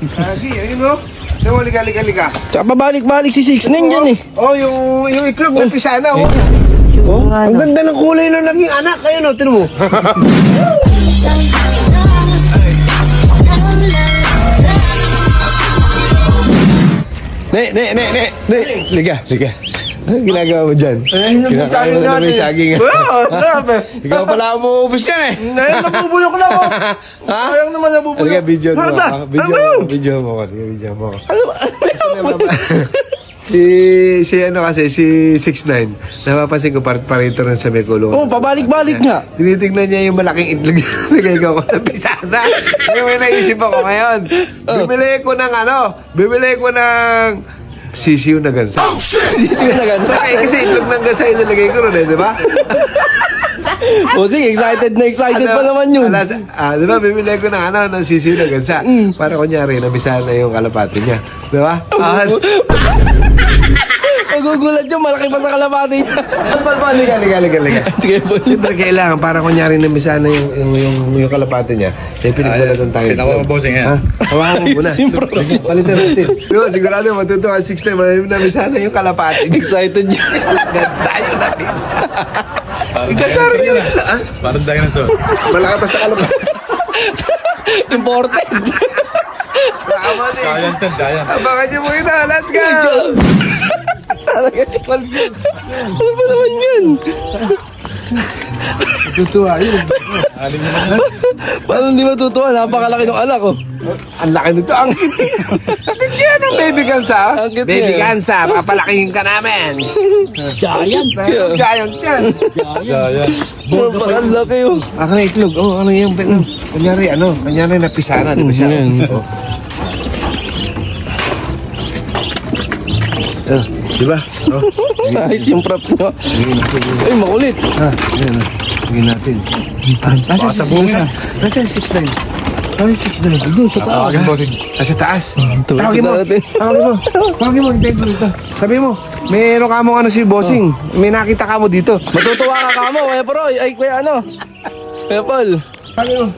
Lagi, ayun o. Nawa, liga. Tsaka pabalik-balik si 6'9 dyan eh. Oh, yung iklog na pisana, oh. Oh, ang ganda ng kulay na naging anak. Ayun o, tinan mo. Ne. Liga. Anong ginagawa mo dyan? Kinakain mo na may saging. Ikaw pala ang umuubos dyan eh. Ngayon nabubulok na ako. Ha? Sayang naman nabubulok. Halika, video mo. Ano ba? Video mo. Video mo. Ano ba? Si ano kasi, si 6'9", napapansin ko parito rin sa may kulungan. Oh, pabalik-balik nga. Tinitignan niya yung malaking itlog na nagagawa ko ng pisana. Kaya may naisip ako ngayon. Bibili ko ng sisiw na gansa. Sisiw na gansa? Kasi itlog ng gansa yung nilagay ko rin, di ba? Bossing, excited pa naman yun. Di ba, bibili ko ng sisiw na gansa. Para kunyari, nabisa na yung kalapati niya. Di ba? Magugulat yun, malaki pa sa kalapati niya. Liga. Sige po. Siyempre kailangan, para kunyari nabisa na yung kalapati niya. Kaya pinagbalatan tayo. Pinaka-bossing yan. Hawakan mo muna. Siyempre. Palitan natin. Diba, sigurado matutuwa 6'9", nabisa na yung kalapati. Excited yun. Gansa yung nabisa. Ikasaro nyo nila, ha? Parang dinosaur. Malaka pa sa kalapati. Imported. Giant yan, giant. Abangan nyo muna, let's go! Ano ba naman yan? Tutuwa yun. Aling naman yan. Paano hindi matutuwa? Napakalaki ng alak ko. Ang laki nito, ang cute. Ang cute yan ang baby gansa. Ang cute Baby yan. gansa, papalakihin ka namin. Giant. Giant yan. Giant. Ang laki yun. Ako na itlog. Oh, ano yung kunyari napisana, di ba siya? Yan. Oh. Di ba? Oh. Nice yung props nyo. Ay, makulit. Ayan o. Tingin natin. Nasa 6'9". Nasa 6'9". Nasa 6'9". Doon sa taas. Tawagin, bossing. Nasa taas. Tuloy Tawagin mo. natin. Tawagin mo. Hintayin ko dito. Sabi mo, meron ka mo si bossing. May nakita ka mo dito. Matutuwa ka kamo, Kuya Paroy. Ay, Kuya ano? Kuya Paul. Tawagin mo.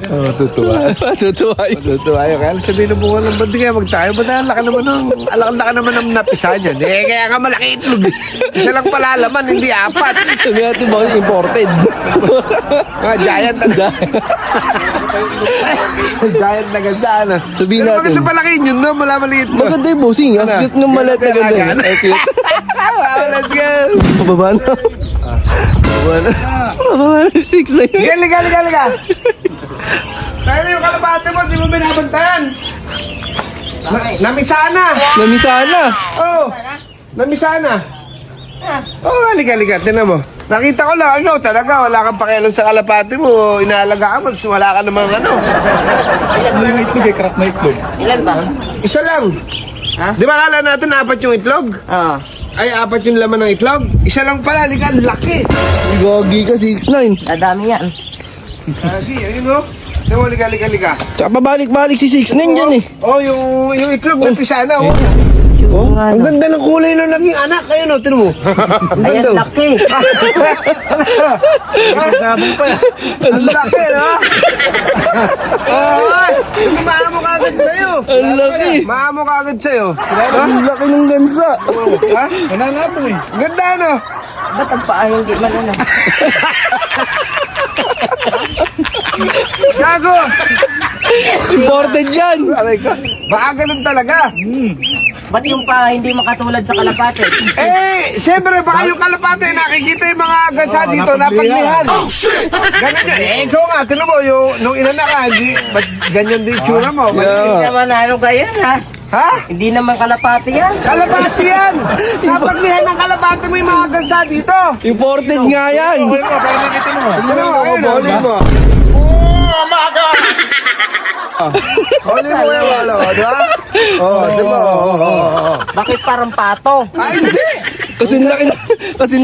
Oh, matutuwa. Matutuwa yun. Matutuwa yun. Kaya sabihin ng bunga ng bandi kaya magtayo. Ba't ang laki naman ng napisa niyan? Kaya nga malaki itlog. Isa lang pala laman, hindi apat. Sabi natin bakit imported. Mga giant na. Giant na ganda na. Sabihin Pero natin. maganda palakihin yun, no? Maliit mo. Maganda yung bossing. Ang cute ng malit na ganda. Ay, cute. Wow, let's go. Pababa na. Pababa na. 6'9". Liga. Tayo na yung kalapate mo, di mo binabantayan. Namisana. Namisana. Oh, namisana. Oh, liga. Tinan mo. Nakita ko lang, ikaw talaga, wala kang pakialam sa kalapate mo. Inaalagaan mo, wala ka namang ano. Yung itlog eh, crack na itlog. Ilan ba? Isa lang. Ha? Di ba kala natin apat yung itlog? Oo. Ay, apat yung laman ng itlog? Isa lang pala, liga, laki. Gogi ka 6'9". Dadami yan. Lagi, ayun o. Nawa, liga. Tsaka pabalik-balik si 6'9 dyan eh. Oh, yung itlog na pisana, oh. Oh, Ang ganda ng kulay na naging anak. Ayun o, tinan mo. Ang Ayan, ganda. laki. Sabong pa. Ang laki, no? Oh, maamo ka agad sa'yo. ang laki. Maamo ka agad sa'yo. Ang laki ng gansa. Ha? Nananapon eh. Ganda, no? Ba't ang paa hindi man ano? Gago! Imported yan. Aray ka. Baka ganun talaga. Ba't yung paa hindi makatulad sa kalapate? Siyempre, baka yung kalapate, nakikita yung mga gansa dito, napaglihan. Ganun yan. Ikaw nga, tinan mo, nung inanak ka, ba't ganyan din yung tsura mo? Hindi naman ano kayo ha? Ha? Hindi naman kalapate yan. Kalapate yan! Napaglihan ng kalapate mo yung mga gansa dito. Imported nga yan. Para nakita mo. Ano, ayun mo. Huli mo yung wala, di ba? Oo, di ba? Bakit parang pato? Ay, hindi! Kasing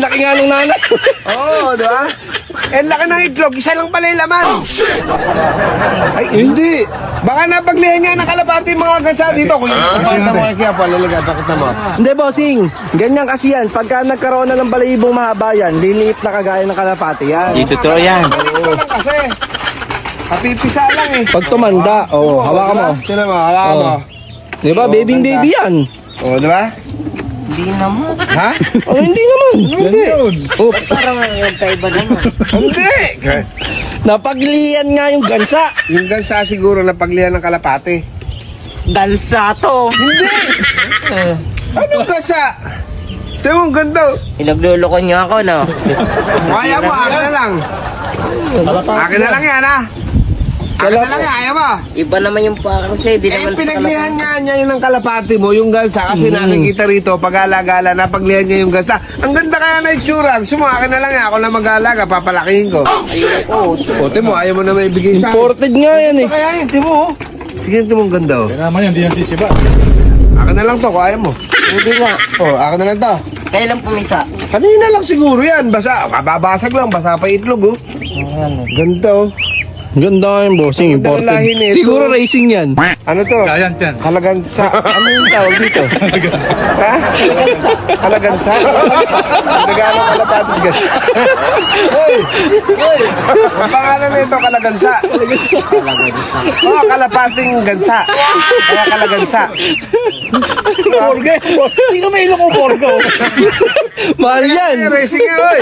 laki nga ng nanay. Oo, di ba? Laki ng itlog, isa lang pala yung laman. Ay, hindi. Baka napaglihan niya ng kalapati yung mga gansa dito. Pakita mo kaya pa, lalaga, pakita mo. Hindi, bossing. Ganyan kasi yan. Pagka nagkaroon na ng balahibong mahaba yan, liliit na kagaya ng kalapati yan. Totoo yan. Ito lang kasi. Kapipisa lang eh. Pag tumanda, hawakan mo. Tinan mo, hawakan mo. Di ba, baby yan. O, di ba? Hindi naman. Ha? Oh, hindi naman. Hindi. Oh, Parang kaiba naman. Hindi. napaglian nga yung gansa. Yung gansa siguro na paglihan ng kalapate. Gansa to. Hindi. Anong gansa? Tingnan mo, ang ganda. Pinagluloko niyo ako, no? Kaya mo, akin na lang. Akin na lang yan, ha? Akin na lang yan, ayaw mo. Iba naman yung parang siya. Di Eh, naman sa pinaglihan nga niya yung ng kalapati mo, yung gansa, kasi nakikita rito, pag-alagala, napaglihan niya yung gansa. Ang ganda kaya na itsura. Gusto mo, akin na lang yan. Ako na mag-alaga, papalakihin ko. Ayoko. O, Timo, ayaw mo na may ibigay sa akin. Imported nga yan eh. Kaya yun, Timo. Sige, Timo, ang ganda, oh. Kaya naman yan, di yan siba. Akin na lang to, kung ayaw mo. Hindi nga. O, akin na lang to. Kailan pumisa? Kanina lang siguro yan. Basa, kababasag lang, basa pa itlog, oh. Ganda, oh. Ganda nga yung bossing, Ganda ng lahi imported. nito. Siguro racing yan. Ano to? Giant yan. Kalagansa. Ano yung tawag dito? Ha? Kalagansa? Nagano kalapatid gas. Hoy! Hoy! Ang pangalan nito kalagansa. Oo, kalapating gansa. Kaya kalagansa. Borge! Sino may ilong ko, Borge? Mahal yan. Racing nga, hoy!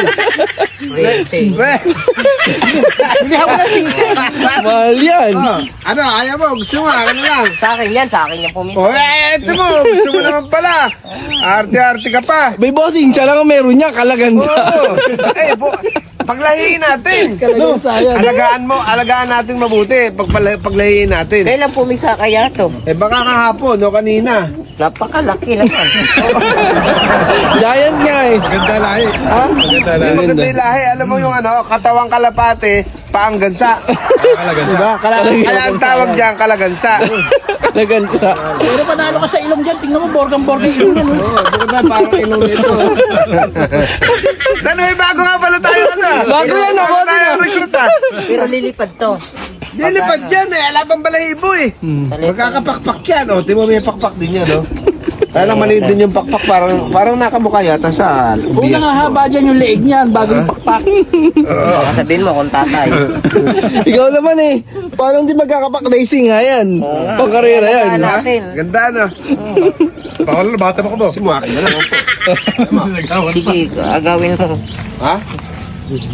Racing. Hindi ako na singsing. Mahal yan. Oh, ano, ayaw mo, gusto mo, akin na lang. Sa akin yan, sa akin yung pumisa. O, ito mo, gusto mo naman pala. Arte-arte ka pa. May bossing, siya lang ang meron niya, kalagansa. Oo. Paglahiin natin. No? Alagaan natin mabuti. Paglahiin natin. Kailan pumisa kaya to? Eh baka kahapon o kanina. Napakalaki naman. Giant nga eh. Maganda lahi. Ha? Maganda Hindi lahi. maganda yung lahi. Alam mo yung ano, katawang kalapate, paang gansa. Kalagansa. Diba? Kaya ang tawag dyan, kalagansa. Kalagansa. Pero panalo ka sa ilong dyan. Tingnan mo, borgang-borgang ilong yan. Oo, bukod na parang ilong nito. Dan, may bago nga pala tayo ano. Bago yan, ako, Bago tayo recruit ah. Pero lilipad to. Lilipad dyan eh, alabang balahibo eh. Magkakapakpak yan, oh. Timo may pakpak din yan, oh. Kaya lang maliit din yung pakpak, parang nakamukha yata sa Kung bias. nangahaba dyan yung leeg niyan, bago yung pakpak. Baka sabihin mo kung tatay. Ikaw naman eh. Paano hindi magkakapak racing nga yan? Pangkarera yan. Alagaan Ha? natin. Ganda, no? Bawal na, bata mo ko ba? Sumuaki na lang. Nagawan pa. Sige, agawin mo. Ha?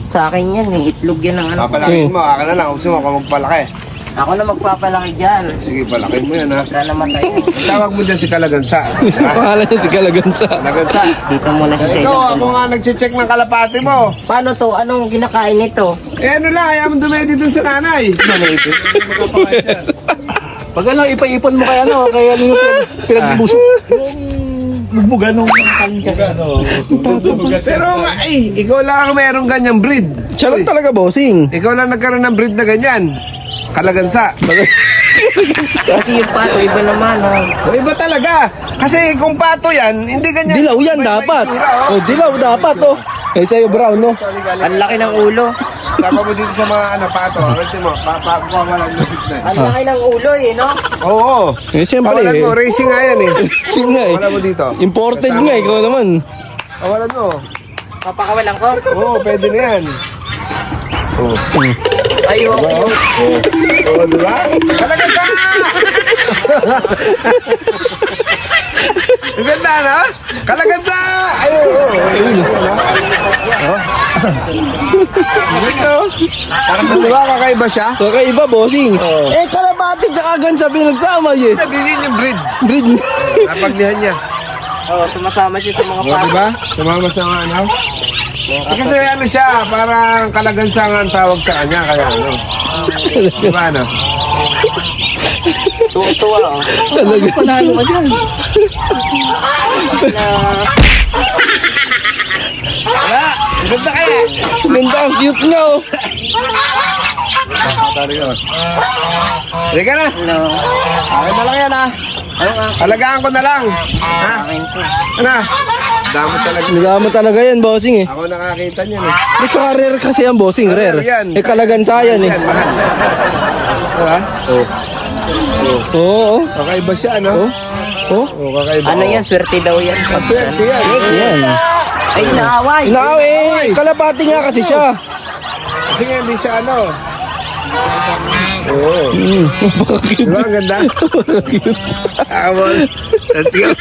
Sa akin yan, yung itlog yan ng ano. Papalakin mo, akin na lang. Gusto mo kung magpalaki. Ako na magpapalaki dyan. Sige, palakin mo yan, ha? Wala naman tayo. Ang tawag mo dyan si Kalagansa. Ha? Pangalan niya si Kalagansa. Kalagansa. Dito muna si Ikaw, Cesar. ako nga nagche-check ng kalapati mo. Paano to? Anong kinakain nito? Eh, ano lang, ayaw mo dumedi dun sa nanay. Pag ano, ipa-ipon mo kaya ano, kaya ano yung pinagbusok. Yung bugbugan nung kanin ka. Pero nga, ikaw lang ang merong ganyang breed. Siya lang talaga bossing. Ikaw lang nagkaroon ng breed na ganyan. Kalagansa. Kasi yung pato, iba naman. Oh. O, iba talaga. Kasi kung pato yan, hindi ganyan. Dilaw yan May dapat. itsura, oh. Oh, dilaw dapat oh. Eh sa'yo brown no. Ang laki ng ulo. Tama mo dito sa mga pato. Ganti mo, papakuha mo lang music na. Ang laki ng ulo eh, no? Oo. Eh siyempre Pawalan eh. mo, racing nga yan eh. Racing nga eh. Pawalan mo dito. Imported nga ikaw naman. Pawalan mo. Papakawalan ko? Oo, pwede na yan. Oo. Ayoko. Oo, diba? Kalagansa! Ang ganda, no? Kalagansa! Ay, oo. Parang diba, kakaiba siya? Kakaiba bossing. Eh kalapati tsaka gansa pinagsama eh. Nabili yung breed. Breed. Napaglihan niya. Oo, sumasama siya sa mga O, pato. diba? Sumama sa mga ano? Eh, kasi ano siya, parang kalagansa nga ang tawag sa kanya, kaya ano. Diba, ano? Tuwa, oh. Panalo ka dyan. Wala! Ang ganda kaya! Ganda ang cute nga oh. Sige ka na! Ano? Akin na lang yan, ha? Ano nga? Alagaan ko na lang! Ha? Akin to. Ano? Damo talaga. Nagama talaga yan bossing eh. Ako nakakita niyan, eh. Eh saka rare kasi yan bossing, rare. Rare yan. Eh kalagansa yan eh. Yan, mahal. Diba? Oo. Oo. Oh, Kakaiba siya, ano? oh. Oo, kakaiba. Ano yan? Swerte daw yan. Swerte yan. Yan. Ay, naaway. Inaaw eh. Kalapati nga kasi siya. Kasi nga hindi siya, ano? Oo. Diba, ang ganda? Come on. Let's go.